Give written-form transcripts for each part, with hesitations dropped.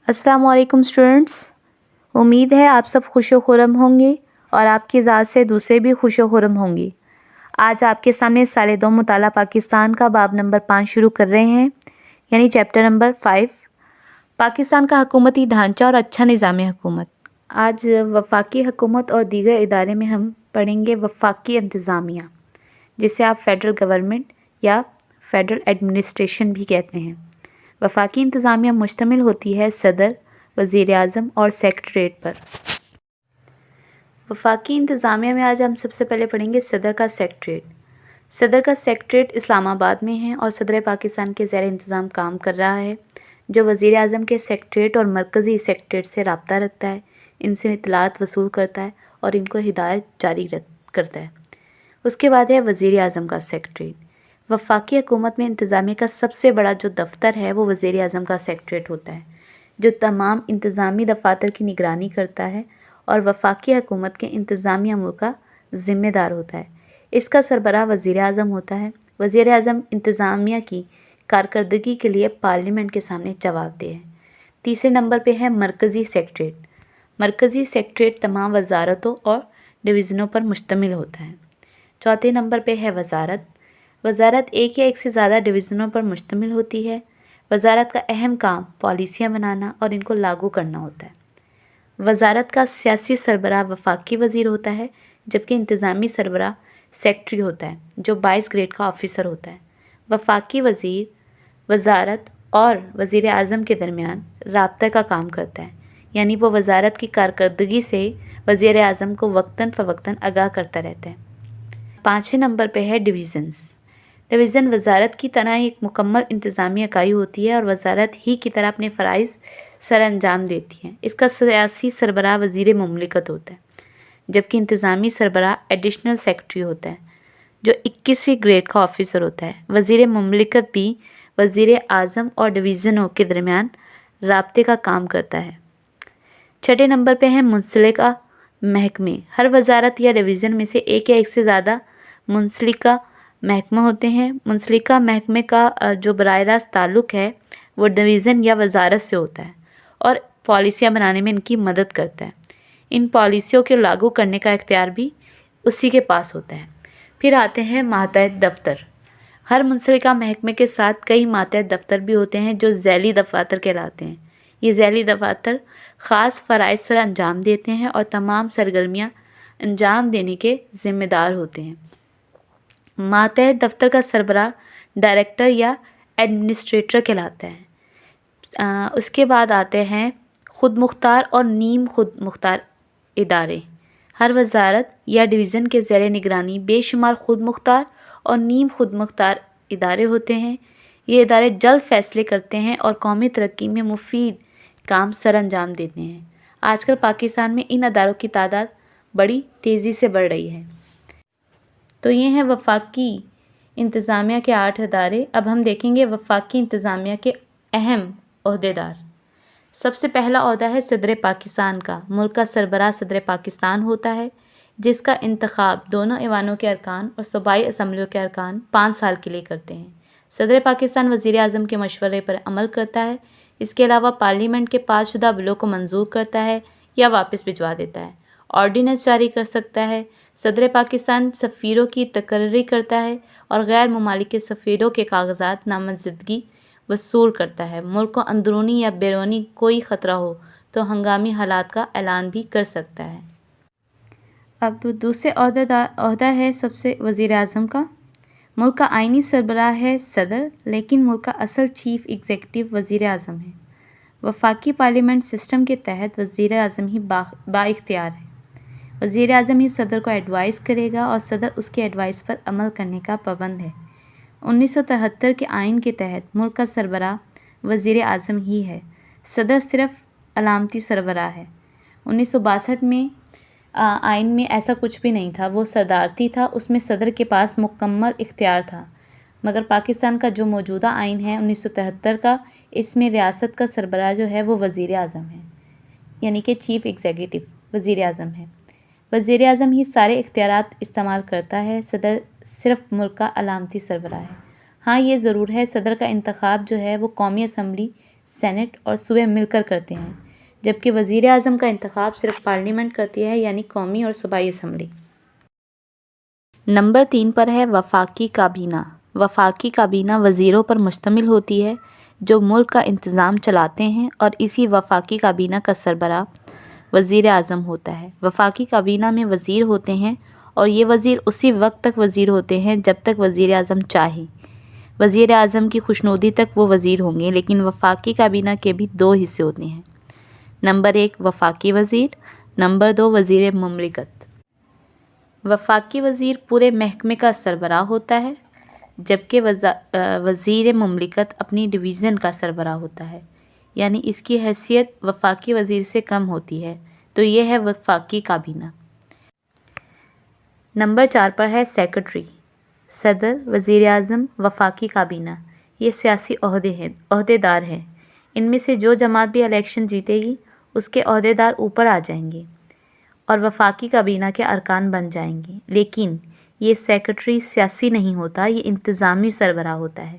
अस्सलाम वालेकुम स्टूडेंट्स। उम्मीद है आप सब खुश व खुर्रम होंगे और आपकी ज़ात से दूसरे भी खुश व खुर्रम होंगे। आज आपके सामने साल 2 मुताला पाकिस्तान का बाब नंबर 5 शुरू कर रहे हैं, यानी चैप्टर नंबर 5, पाकिस्तान का हुकूमती ढांचा और अच्छा निज़ाम हुकूमत। आज वफाकी हुकूमत और दीगर इदारे में हम पढ़ेंगे वफाकी इंतज़ामिया, जिसे आप फेडरल गवर्नमेंट या फेडरल एडमिनिस्ट्रेशन भी कहते हैं। वफाकी इंतज़ामिया मुश्तमिल होती है सदर, वज़ीर आज़म और सेक्रेटरीट पर। वफाकी इंतज़ामिया में आज हम सबसे पहले पढ़ेंगे सदर का सेक्रेटरीट। सदर का सेक्रेटरीट इस्लामाबाद में है और सदर पाकिस्तान के ज़ेर इंतज़ाम काम कर रहा है, जो वज़ीर आज़म के सेक्रेटरीट और मरकज़ी सेक्रेटरीट से रब्ता रखता है, इनसे इत्तलात वसूल करता है और इनको हिदायत जारी करता है। उसके बाद है वज़ीर आज़म का सेक्रेटरीट। वफाकी हुकूमत में इंतज़ामिया का सबसे बड़ा जो दफ्तर है वो वज़ीर आज़म का सेक्रेटरीट होता है, जो तमाम इंतज़ामी दफातर की निगरानी करता है और वफाकी हुकूमत के इंतज़ामी अमूर का ज़िम्मेदार होता है। इसका सरबराह वज़ीर आज़म होता है। वज़ीर आज़म इंतज़ामिया की कारकर्दगी के लिए पार्लियामेंट के सामने जवाबदेह है। तीसरे नंबर पे है मरकज़ी सेक्रेटरीट। मरकज़ी सेक्रेटरीट तमाम वजारतों और डिवीज़नों पर मुश्तमिल होता है। चौथे नंबर पे है वजारत। वजारत एक या एक से ज़्यादा डिवीज़नों पर मुश्तमिल होती है। वजारत का अहम काम पॉलिसियाँ बनाना और इनको लागू करना होता है। वजारत का सियासी सरबराह वफाकी वज़ीर होता है, जबकि इंतज़ामी सरबराह सेक्रेटरी होता है, जो 22 ग्रेड का ऑफिसर होता है। वफाकी वज़ीर वजारत और वज़ीर आज़म के दरमियान राब्ता का काम करता है, यानी वो वजारत की कारकर्दगी से वज़ीर आज़म को वक्तन फ़वक्तन आगाह करता रहता है। पाँचवें नंबर पे है डिवीज़न्स। डिवीज़न वजारत की तरह एक मुकम्मल इंतज़ामी इकाई होती है और वजारत ही की तरह अपने फ़राइज़ सर अंजाम देती है। इसका सियासी सरबराह वज़ीर मुमलिकत होता है, जबकि इंतज़ामी सरबराह एडिशनल सेक्रेटरी होता है, जो 21वीं ग्रेड का ऑफिसर होता है। वज़ीर मुमलिकत भी वज़ीर आज़म और डिवीज़नों के दरमियान राब्ते का काम करता है। छठे नंबर पे है मुंसलिका महकमे। हर वजारत या डिवीज़न में से एक या एक से ज़्यादा मुंसलिका महकमा होते हैं। मुंसलिका महकमे का जो बराह रास्त ताल्लुक़ है वो डिवीज़न या वजारत से होता है और पॉलिसियाँ बनाने में इनकी मदद करता है। इन पॉलिसियों के लागू करने का इख्तियार भी उसी के पास होता है। फिर आते हैं मातहत दफ्तर। हर मुंसलिका महकमे के साथ कई मातहत दफ्तर भी होते हैं, जो ज़ैली दफातर कहलाते हैं। ये ज़ैली दफातर ख़ास फ़राइज़ सर अंजाम देते हैं और तमाम सरगर्मियाँ अंजाम देने के ज़िम्मेदार होते हैं। मातहत दफ्तर का सरबराह डायरेक्टर या एडमिनिस्ट्रेटर कहलाता है। उसके बाद आते हैं खुद मुख्तार और नीम खुद मुख्तार इदारे। हर वजारत या डिवीज़न के ज़ेर निगरानी बेशुमार खुद मुख्तार और नीम खुद मुख्तार इदारे होते हैं। ये इदारे जल्द फ़ैसले करते हैं और कौमी तरक्की में मुफीद काम सर अंजाम देते हैं। आजकल पाकिस्तान में इन अदारों की तादाद बड़ी तेज़ी से बढ़ रही है। तो ये हैं वफाकी इंतज़ामिया के 8 अदारे। अब हम देखेंगे वफाकी इंतज़ामिया के अहम ओहदेदार। सबसे पहला ओहदा है सदर पाकिस्तान का। मुल्क का सरबराह सदर पाकिस्तान होता है, जिसका इंतखाब दोनों ऐवानों के अरकान और सूबाई असम्बलियों के अरकान 5 साल के लिए करते हैं। सदर पाकिस्तान वज़ीर आज़म के मशवरे पर अमल करता है। इसके अलावा पार्लियामेंट के पास शुदा बिलों को मंजूर करता है या वापस भिजवा देता है, ऑर्डिनेंस जारी कर सकता है। सदर पाकिस्तान सफ़ीरों की तकर्री करता है और गैर ममालिक के सफ़ीरों के कागज़ात नामज़दगी वसूल करता है। मुल्क को अंदरूनी या बैरूनी कोई ख़तरा हो तो हंगामी हालात का ऐलान भी कर सकता है। अब दूसरे ओहदा है सबसे वज़ीर आज़म का। मुल्क का आइनी सरबराह है सदर, लेकिन मुल्क का असल चीफ़ एग्जीक्यूटिव वज़ीर आज़म है। वफाकी पार्लियामेंट सिस्टम के तहत वज़ीर आज़म ही बाइख्तियार है। वज़ीर आज़म ही सदर को एडवाइस करेगा और सदर उसके एडवाइस पर अमल करने का पाबंद है। 1973 के आइन के तहत मुल्क का सरबराह वज़ीर आज़म ही है। सदर सिर्फ अलामती सरबराह है। 1962 में आइन में ऐसा कुछ भी नहीं था, वो सदारती था। उसमें सदर के पास मुकम्मल इख्तियार था। मगर पाकिस्तान का जो मौजूदा आइन है 1973 का, इसमें रियासत का सरबराह जो है वो वज़ीर आज़म है, यानी कि चीफ़ एग्जीक्यूटिव वज़ीर आज़म है। वज़ीर आज़म ही सारे इख्तियारात इस्तेमाल करता है। सदर सिर्फ मुल्क का अलामती सरबराह है। हाँ, ये ज़रूर है, सदर का इंतखाब जो है वो कौमी असम्बली سینٹ اور صوبے مل کر کرتے ہیں، جبکہ وزیر اعظم کا انتخاب صرف پارلیمنٹ کرتی ہے، یعنی قومی اور صوبائی اسمبلی۔ نمبر 3 پر ہے وفاقی کابینہ۔ وفاقی کابینہ وزیروں پر مشتمل ہوتی ہے جو ملک کا انتظام چلاتے ہیں، اور اسی وفاقی کابینہ کا سربراہ وزیر اعظم ہوتا ہے۔ وفاقی کابینہ میں وزیر ہوتے ہیں اور یہ وزیر اسی وقت تک وزیر ہوتے ہیں جب تک وزیر اعظم چاہے۔ وزیر اعظم کی خوشنودی تک وہ وزیر ہوں گے، لیکن وفاقی کابینہ کے بھی 2 حصے ہوتے ہیں۔ نمبر 1 وفاقی وزیر، نمبر 2 وزیر مملکت۔ وفاقی وزیر پورے محکمے کا سربراہ ہوتا ہے، جبکہ وزیر مملکت اپنی ڈویژن کا سربراہ ہوتا ہے، یعنی اس کی حیثیت وفاقی وزیر سے کم ہوتی ہے، تو یہ ہے وفاقی کابینہ۔ نمبر 4 پر ہے سیکرٹری۔ صدر، وزیر اعظم، وفاقی کابینہ یہ سیاسی عہدے دار ہیں۔ ان میں سے جو جماعت بھی الیکشن جیتے گی اس کے عہدے دار اوپر آ جائیں گے اور وفاقی کابینہ کے ارکان بن جائیں گے، لیکن یہ سیکرٹری سیاسی نہیں ہوتا، یہ انتظامی سربراہ ہوتا ہے،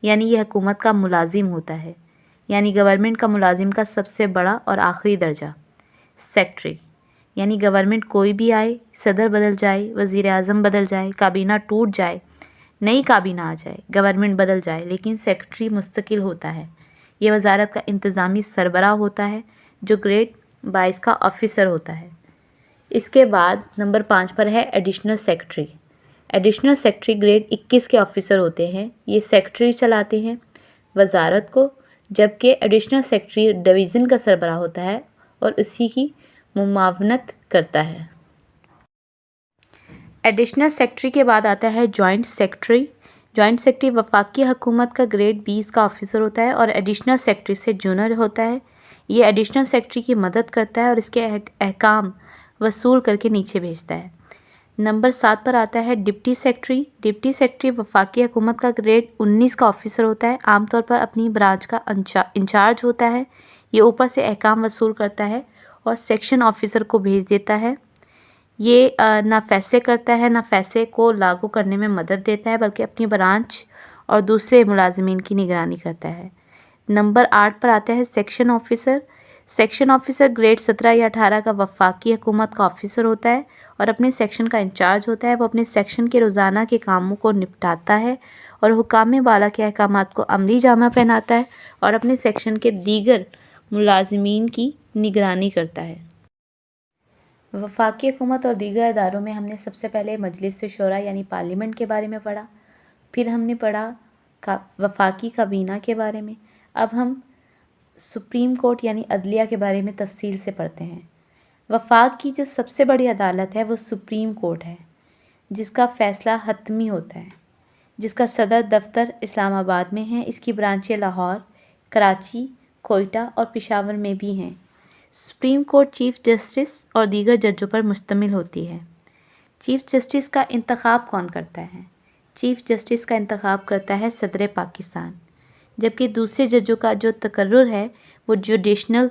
یعنی یہ حکومت کا ملازم ہوتا ہے، یعنی گورنمنٹ کا ملازم کا سب سے بڑا اور آخری درجہ۔ سیکرٹری یعنی گورنمنٹ کوئی بھی آئے، صدر بدل جائے، وزیر اعظم بدل جائے، کابینہ ٹوٹ جائے، نئی کابینہ آ جائے، گورنمنٹ بدل جائے، لیکن سیکرٹری مستقل ہوتا ہے۔ یہ وزارت کا انتظامی سربراہ ہوتا ہے جو گریڈ 22 کا آفیسر ہوتا ہے۔ اس کے بعد نمبر 5 پر ہے additional secretary. Additional secretary grade 21 کے آفیسر ہوتے ہیں۔ یہ سیکرٹری چلاتے ہیں وزارت کو، جبکہ ایڈیشنل سیکرٹری ڈویژن کا سربراہ ہوتا ہے اور اسی کی معاونت کرتا ہے۔ ایڈیشنل سیکرٹری کے بعد آتا ہے جوائنٹ سیکرٹری۔ جوائنٹ سیکرٹری وفاقی حکومت کا گریڈ 20 کا آفیسر ہوتا ہے اور ایڈیشنل سیکرٹری سے جونیئر ہوتا ہے۔ یہ ایڈیشنل سیکرٹری کی مدد کرتا ہے اور اس کے احکام وصول کر کے نیچے بھیجتا ہے۔ نمبر 7 پر آتا ہے ڈپٹی سیکرٹری۔ ڈپٹی سیکرٹری وفاقی حکومت کا گریڈ 19 کا آفیسر ہوتا ہے، عام طور پر اپنی برانچ کا انچارج ہوتا ہے۔ یہ اوپر سے احکام وصول کرتا ہے اور سیکشن آفیسر کو بھیج دیتا ہے۔ یہ نہ فیصلے کرتا ہے، نہ فیصلے کو لاگو کرنے میں مدد دیتا ہے، بلکہ اپنی برانچ اور دوسرے ملازمین کی نگرانی کرتا ہے۔ نمبر 8 پر آتا ہے section officer. Section officer grade 17 یا 18 کا وفاقی حکومت کا آفیسر ہوتا ہے اور اپنے سیکشن کا انچارج ہوتا ہے۔ وہ اپنے سیکشن کے روزانہ کے کاموں کو نپٹاتا ہے اور حکام بالا کے احکامات کو عملی جامہ پہناتا ہے اور اپنے سیکشن کے دیگر ملازمین کی نگرانی کرتا ہے۔ وفاقی حکومت اور دیگر اداروں میں ہم نے سب سے پہلے مجلس شورا یعنی پارلیمنٹ کے بارے میں پڑھا، پھر ہم نے پڑھا وفاقی کابینہ کے بارے میں۔ اب ہم سپریم کورٹ یعنی عدلیہ کے بارے میں تفصیل سے پڑھتے ہیں۔ وفاق کی جو سب سے بڑی عدالت ہے وہ سپریم کورٹ ہے، جس کا فیصلہ حتمی ہوتا ہے، جس کا صدر دفتر اسلام آباد میں ہے۔ اس کی برانچیں لاہور، کراچی، کوئٹہ اور پشاور میں بھی ہیں۔ سپریم کورٹ چیف جسٹس اور دیگر ججوں پر مشتمل ہوتی ہے۔ چیف جسٹس کا انتخاب کون کرتا ہے؟ چیف جسٹس کا انتخاب کرتا ہے صدر پاکستان، جبکہ دوسرے ججوں کا جو تقرر ہے وہ جوڈیشنل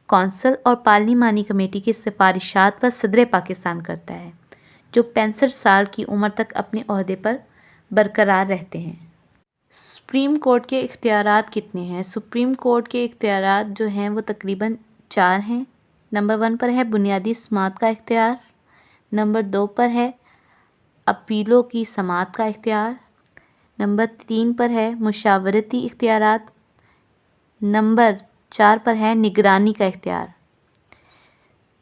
کونسل اور پارلیمانی کمیٹی کی سفارشات پر صدر پاکستان کرتا ہے، جو 65 سال کی عمر تک اپنے عہدے پر برقرار رہتے ہیں۔ سپریم کورٹ کے اختیارات کتنے ہیں؟ سپریم کورٹ کے اختیارات جو ہیں وہ تقریباً 4 ہیں۔ نمبر 1 پر ہے بنیادی سماعت کا اختیار، نمبر 2 پر ہے اپیلوں کی سماعت کا اختیار، نمبر 3 پر ہے مشاورتی اختیارات، نمبر 4 پر ہے نگرانی کا اختیار۔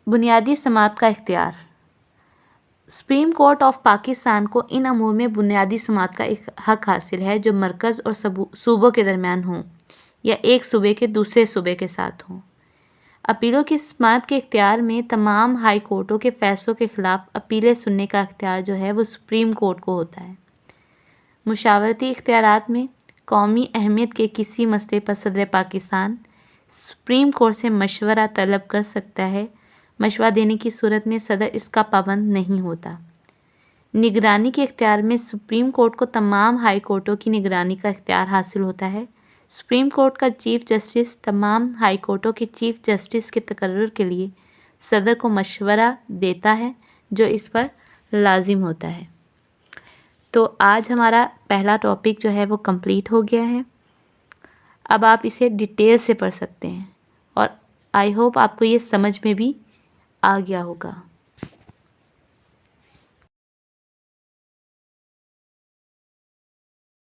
بنیادی سماعت کا اختیار۔ سپریم کورٹ آف پاکستان کو ان امور میں بنیادی سماعت کا ایک حق حاصل ہے جو مرکز اور صوبوں کے درمیان ہوں یا ایک صوبے کے دوسرے صوبے کے ساتھ ہوں۔ اپیلوں کی سماعت کے اختیار میں تمام ہائی کورٹوں کے فیصلوں کے خلاف اپیلیں سننے کا اختیار جو ہے وہ سپریم کورٹ کو ہوتا ہے۔ مشاورتی اختیارات میں قومی اہمیت کے کسی مسئلے پر صدر پاکستان سپریم کورٹ سے مشورہ طلب کر سکتا ہے۔ مشورہ دینے کی صورت میں صدر اس کا پابند نہیں ہوتا۔ نگرانی کے اختیار میں سپریم کورٹ کو تمام ہائی کورٹوں کی نگرانی کا اختیار حاصل ہوتا ہے۔ سپریم کورٹ کا چیف جسٹس تمام ہائی کورٹوں کے چیف جسٹس کے تقرر کے لیے صدر کو مشورہ دیتا ہے، جو اس پر لازم ہوتا ہے۔ تو آج ہمارا پہلا ٹاپک جو ہے وہ کمپلیٹ ہو گیا ہے۔ اب آپ اسے ڈیٹیل سے پڑھ سکتے ہیں اور آئی ہوپ آپ کو یہ سمجھ میں بھی آ گیا ہوگا.